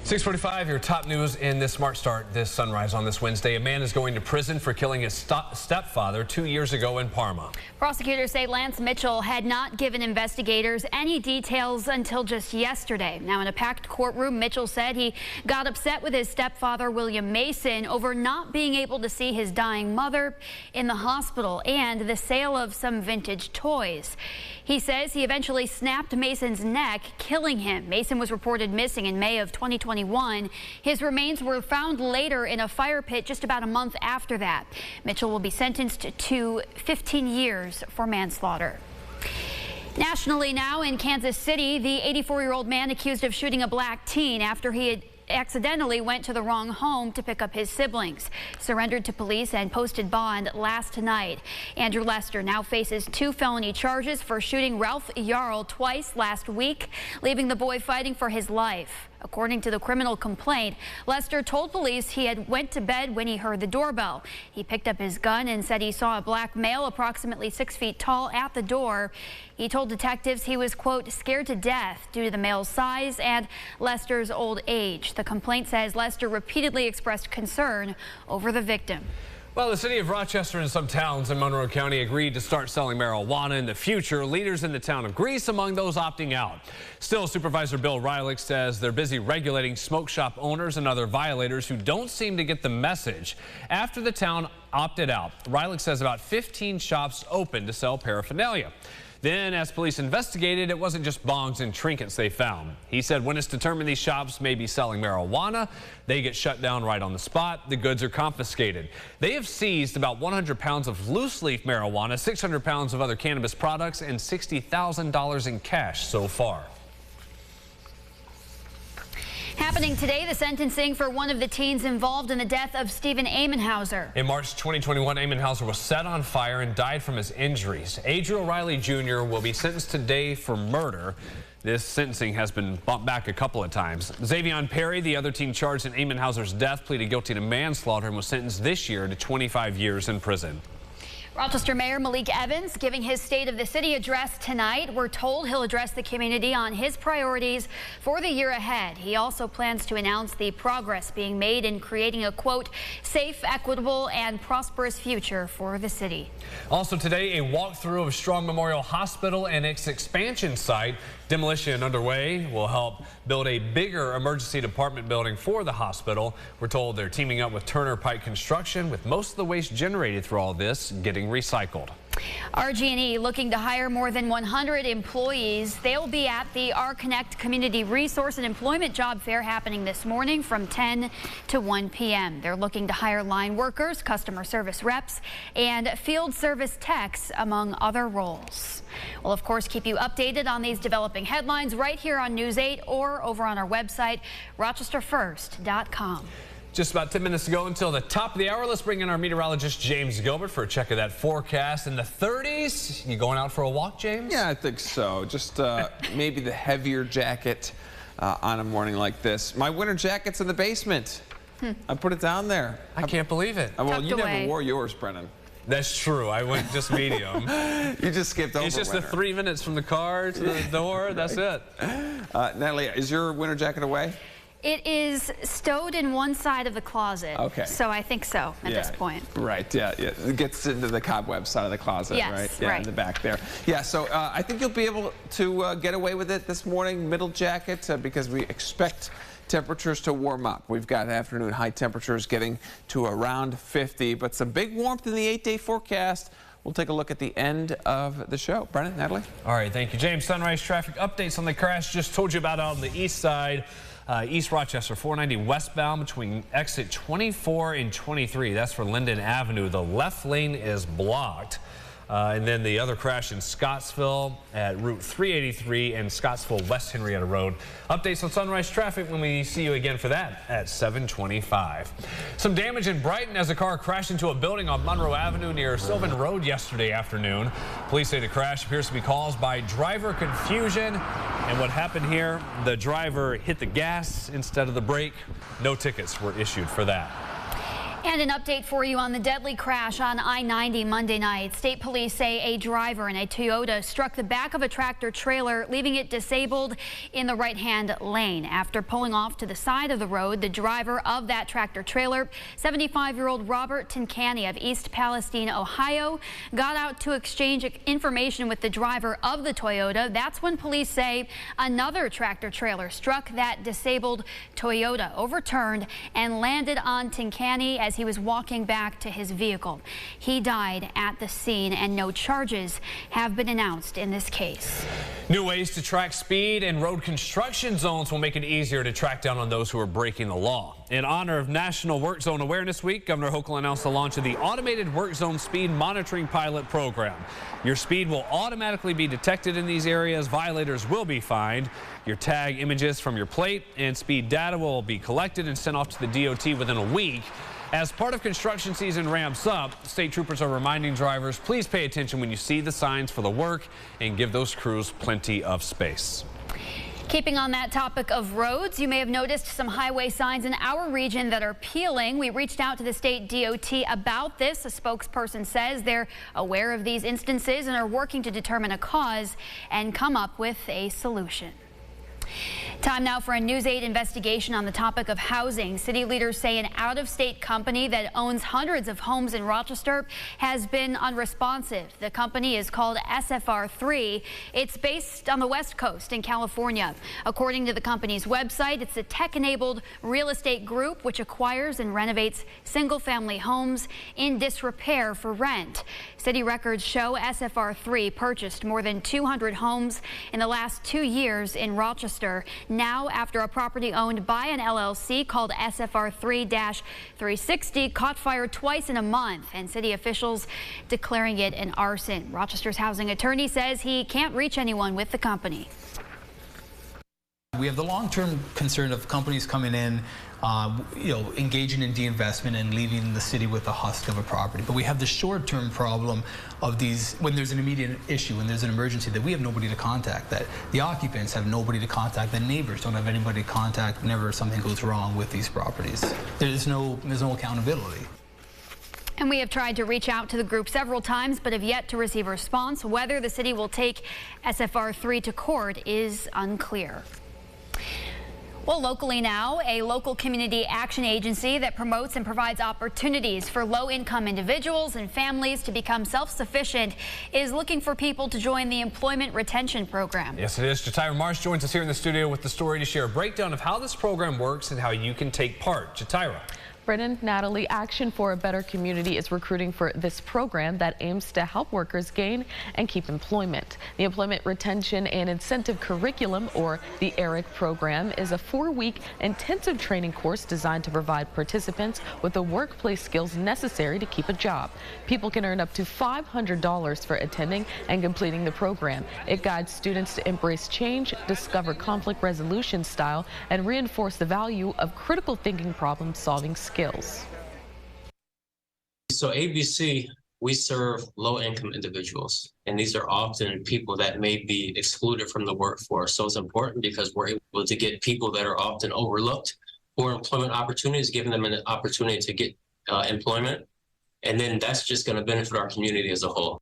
6:45, your top news in this Smart Start this sunrise on this Wednesday. A man is going to prison for killing his stepfather 2 years ago in Parma. Prosecutors say Lance Mitchell had not given investigators any details until just yesterday. Now, in a packed courtroom, Mitchell said he got upset with his stepfather, William Mason, over not being able to see his dying mother in the hospital and the sale of some vintage toys. He says he eventually snapped Mason's neck, killing him. Mason was reported missing in May of 2021. His remains were found later in a fire pit just about a month after that. Mitchell will be sentenced to 15 years for manslaughter. Nationally now in Kansas City, the 84-year-old man accused of shooting a black teen after he had accidentally went to the wrong home to pick up his siblings. Surrendered to police and posted bond last night. Andrew Lester now faces 2 felony charges for shooting Ralph Jarl twice last week, leaving the boy fighting for his life. According to the criminal complaint, Lester told police he had went to bed when he heard the doorbell. He picked up his gun and said he saw a black male approximately 6 feet tall at the door. He told detectives he was, quote, scared to death due to the male's size and Lester's old age. The complaint says Lester repeatedly expressed concern over the victim. Well, the city of Rochester and some towns in Monroe County agreed to start selling marijuana in the future. Leaders in the town of Greece among those opting out. Still, Supervisor Bill Reilich says they're busy regulating smoke shop owners and other violators who don't seem to get the message. After the town opted out, Reilich says about 15 shops opened to sell paraphernalia. Then, as police investigated, it wasn't just bongs and trinkets they found. He said when it's determined these shops may be selling marijuana, they get shut down right on the spot. The goods are confiscated. They have seized about 100 pounds of loose-leaf marijuana, 600 pounds of other cannabis products, and $60,000 in cash so far. Happening today, the sentencing for one of the teens involved in the death of Stephen Amenhauser. In March 2021, Amenhauser was set on fire and died from his injuries. Adriel Riley Jr. will be sentenced today for murder. This sentencing has been bumped back a couple of times. Xavion Perry, the other teen charged in Amenhauser's death, pleaded guilty to manslaughter and was sentenced this year to 25 years in prison. Rochester Mayor Malik Evans giving his State of the City address tonight. We're told he'll address the community on his priorities for the year ahead. He also plans to announce the progress being made in creating a, quote, safe, equitable, and prosperous future for the city. Also today, a walkthrough of Strong Memorial Hospital and its expansion site. Demolition underway will help build a bigger emergency department building for the hospital. We're told they're teaming up with Turner Pike Construction, with most of the waste generated through all this getting recycled. RG&E looking to hire more than 100 employees. They'll be at the R-Connect Community Resource and Employment Job Fair happening this morning from 10 to 1 p.m. They're looking to hire line workers, customer service reps, and field service techs, among other roles. We'll, of course, keep you updated on these developing headlines right here on News 8 or over on our website, rochesterfirst.com. Just about 10 minutes to go until the top of the hour. Let's bring in our meteorologist, James Gilbert, for a check of that forecast. In the 30s, you going out for a walk, James? Yeah, I think so. Just maybe the heavier jacket on a morning like this. My winter jacket's in the basement. I put it down there. I can't believe it. Well, you away. never wore yours, Brennan. That's true. I went just medium. You just skipped over It's just winter. the 3 minutes from the car to the door. That's it. Natalie, is your winter jacket away? It is stowed in one side of the closet. Okay. So I think so at this point. Right, yeah. It gets into the cobweb side of the closet, Yes, right? Yeah, right. in the back there. Yeah, so I think you'll be able to get away with it this morning, middle jacket, because we expect temperatures to warm up. We've got afternoon high temperatures getting to around 50, but some big warmth in the 8-day forecast. We'll take a look at the end of the show. Brennan, Natalie? All right, thank you, James. Sunrise traffic updates on the crash just told you about on the east side. East Rochester, 490 westbound between exit 24 and 23. That's for Linden Avenue. The left lane is blocked. And then the other crash in Scottsville at Route 383 and Scottsville West Henrietta Road. Updates on sunrise traffic when we see you again for that at 7:25. Some damage in Brighton as a car crashed into a building on Monroe Avenue near Sylvan Road yesterday afternoon. Police say the crash appears to be caused by driver confusion. And what happened here, the driver hit the gas instead of the brake. No tickets were issued for that. And an update for you on the deadly crash on I-90 Monday night. State police say a driver in a Toyota struck the back of a tractor trailer, leaving it disabled in the right-hand lane. After pulling off to the side of the road, the driver of that tractor trailer, 75-year-old Robert Tincani of East Palestine, Ohio, got out to exchange information with the driver of the Toyota. That's when police say another tractor trailer struck that disabled Toyota, overturned, and landed on Tincani as he was walking back to his vehicle. He died at the scene, and no charges have been announced in this case. New ways to track speed and road construction zones will make it easier to track down on those who are breaking the law. In honor of National Work Zone Awareness Week, Governor Hochul announced the launch of the Automated Work Zone Speed Monitoring Pilot Program. Your speed will automatically be detected in these areas. Violators will be fined. Your tag images from your plate and speed data will be collected and sent off to the DOT within a week. As part of construction season ramps up, state troopers are reminding drivers, please pay attention when you see the signs for the work and give those crews plenty of space. Keeping on that topic of roads, you may have noticed some highway signs in our region that are peeling. We reached out to the state DOT about this. A spokesperson says they're aware of these instances and are working to determine a cause and come up with a solution. Time now for a News 8 investigation on the topic of housing. City leaders say an out-of-state company that owns hundreds of homes in Rochester has been unresponsive. The company is called SFR3. It's based on the West Coast in California. According to the company's website, it's a tech-enabled real estate group which acquires and renovates single-family homes in disrepair for rent. City records show SFR3 purchased more than 200 homes in the last 2 years in Rochester. Now, after a property owned by an LLC called SFR3-360 caught fire twice in a month, and city officials declaring it an arson. Rochester's housing attorney says he can't reach anyone with the company. We have the long-term concern of companies coming in, engaging in de-investment and leaving the city with the husk of a property. But we have the short-term problem of these, when there's an immediate issue, when there's an emergency, that we have nobody to contact, that the occupants have nobody to contact, the neighbors don't have anybody to contact whenever something goes wrong with these properties. There's no accountability. And we have tried to reach out to the group several times, but have yet to receive a response. Whether the city will take SFR3 to court is unclear. Well, locally now, a local community action agency that promotes and provides opportunities for low-income individuals and families to become self-sufficient is looking for people to join the Employment Retention Program. Yes, it is. Jatira Marsh joins us here in the studio with the story to share a breakdown of how this program works and how you can take part. Jatira. Brennan, Natalie, Action for a Better Community is recruiting for this program that aims to help workers gain and keep employment. The Employment Retention and Incentive Curriculum, or the ERIC program, is a 4-week intensive training course designed to provide participants with the workplace skills necessary to keep a job. People can earn up to $500 for attending and completing the program. It guides students to embrace change, discover conflict resolution style, and reinforce the value of critical thinking problem-solving skills. So ABC, we serve low-income individuals, and these are often people that may be excluded from the workforce. So it's important because we're able to get people that are often overlooked for employment opportunities, giving them an opportunity to get employment, and then that's just going to benefit our community as a whole.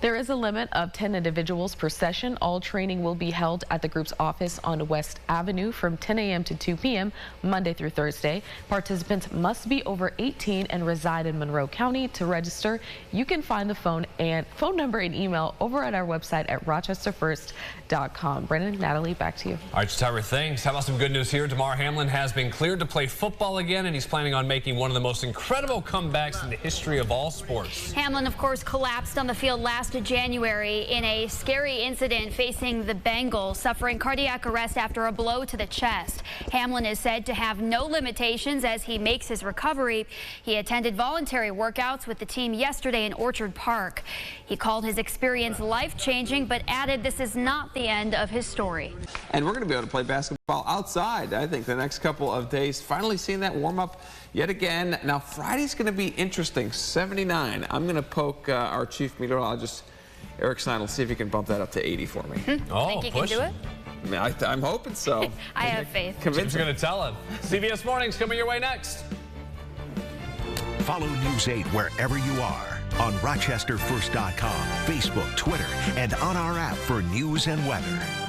There is a limit of 10 individuals per session. All training will be held at the group's office on West Avenue from 10 a.m. to 2 p.m. Monday through Thursday. Participants must be over 18 and reside in Monroe County. To register, you can find the phone number and email over at our website at rochesterfirst.com. Brennan, Natalie, back to you. All right, Jatira, thanks. How about some good news here? DeMar Hamlin has been cleared to play football again, and he's planning on making one of the most incredible comebacks in the history of all sports. Hamlin, of course, collapsed on the field last January in a scary incident facing the Bengals, suffering cardiac arrest after a blow to the chest. Hamlin is said to have no limitations as he makes his recovery. He attended voluntary workouts with the team yesterday in Orchard Park. He called his experience life-changing, but added this is not the end of his story. And we're going to be able to play basketball outside, I think, the next couple of days. Finally seeing that warm-up yet again. Now, Friday's going to be interesting. 79. I'm going to poke our chief meteorologist, Eric Stein, will see if he can bump that up to 80 for me. Think you can do it? I'm hoping so. I have faith. Jim's going to tell him. CBS Mornings coming your way next. Follow News 8 wherever you are on RochesterFirst.com, Facebook, Twitter, and on our app for news and weather.